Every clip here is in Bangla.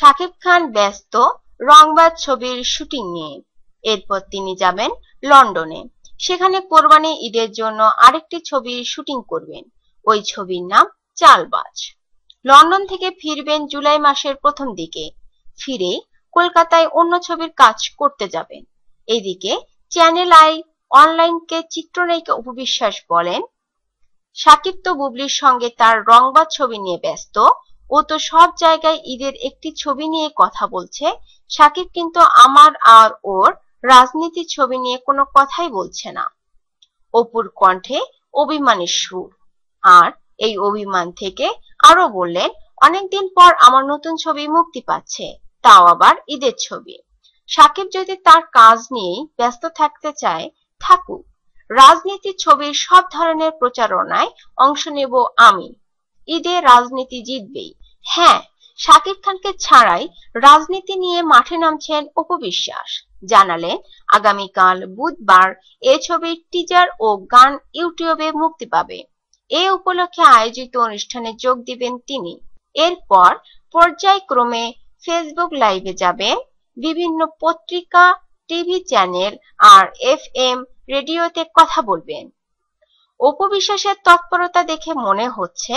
শাকিব খান ব্যস্ত রংবাজ ছবির শুটিং নিয়ে। এরপর তিনি যাবেন লন্ডনে, সেখানে কোরবানি ঈদের জন্য আরেকটি ছবির শুটিং করবেন। ওই ছবির নাম চালবাজ। লন্ডন থেকে ফিরবেন জুলাই মাসের প্রথম দিকে। ফিরে কলকাতায় অন্য ছবির কাজ করতে যাবেন। এদিকে চ্যানেল আই অনলাইনকে চিত্রনায়িকা অপু বিশ্বাস বলেন, শাকিব তো বুবলির সঙ্গে তার রংবাজ ছবি নিয়ে ব্যস্ত, ও তো সব জায়গায় ঈদের একটি ছবি নিয়ে কথা বলছে। শাকিব কিন্তু আমার আর ওর রাজনীতির ছবি নিয়ে কোনো কথাই বলছে না। অপুর কণ্ঠে অভিমানের সুর। আর এই অভিমান থেকে আরো বললেন, অনেকদিন পর আমার নতুন ছবি মুক্তি পাচ্ছে, তাও আবার ঈদের ছবি। শাকিব যদি তার কাজ নিয়েই ব্যস্ত থাকতে চায়, থাকুক। রাজনীতির ছবির সব ধরনের প্রচারণায় অংশ নেব আমি। ঈদে রাজনীতি জিতবেই। হ্যাঁ, শাকিব খানকে ছাড়াই রাজনীতি নিয়ে মাঠে নামছেন অপু বিশ্বাস। জানালেন, আগামীকাল বুধবার এ ছবির টিজার ও গান ইউটিউবে মুক্তি পাবে। এ উপলক্ষে আয়োজিত অনুষ্ঠানে যোগ দিবেন তিনি। এরপর পর্যায়ক্রমে ফেসবুক লাইভে যাবেন, বিভিন্ন পত্রিকা, টিভি চ্যানেল আর FM রেডিওতে কথা বলবেন। অপু বিশ্বাসের তৎপরতা দেখে মনে হচ্ছে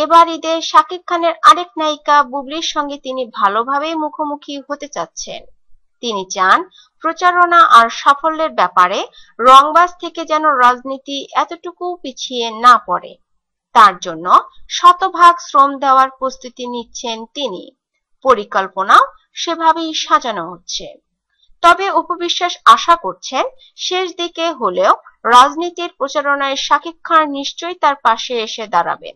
এবার ঈদে শাকিব খানের আরেক নায়িকা বুবলির সঙ্গে তিনি ভালোভাবেই মুখোমুখি হতে চাচ্ছেন। তিনি চান প্রচারণা আর সাফল্যের ব্যাপারে রংবাজ থেকে যেন রাজনীতি এতটুকু পিছিয়ে না পড়ে। তার জন্য শতভাগ শ্রম দেওয়ার প্রস্তুতি নিচ্ছেন তিনি। পরিকল্পনাও সেভাবেই সাজানো হচ্ছে। তবে অপু বিশ্বাস আশা করছেন, শেষ দিকে হলেও রাজনীতির প্রচারণায় শাকিব খান নিশ্চয়ই তার পাশে এসে দাঁড়াবেন।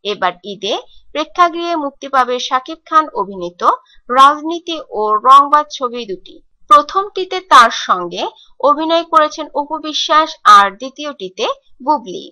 এবার ঈদে প্রেক্ষাগৃহে মুক্তি পাবে শাকিব খান অভিনীত রাজনীতি ও রংবাজ ছবি দুটি। প্রথমটিতে তার সঙ্গে অভিনয় করেছেন অপু বিশ্বাস আর দ্বিতীয়টিতে বুবলি।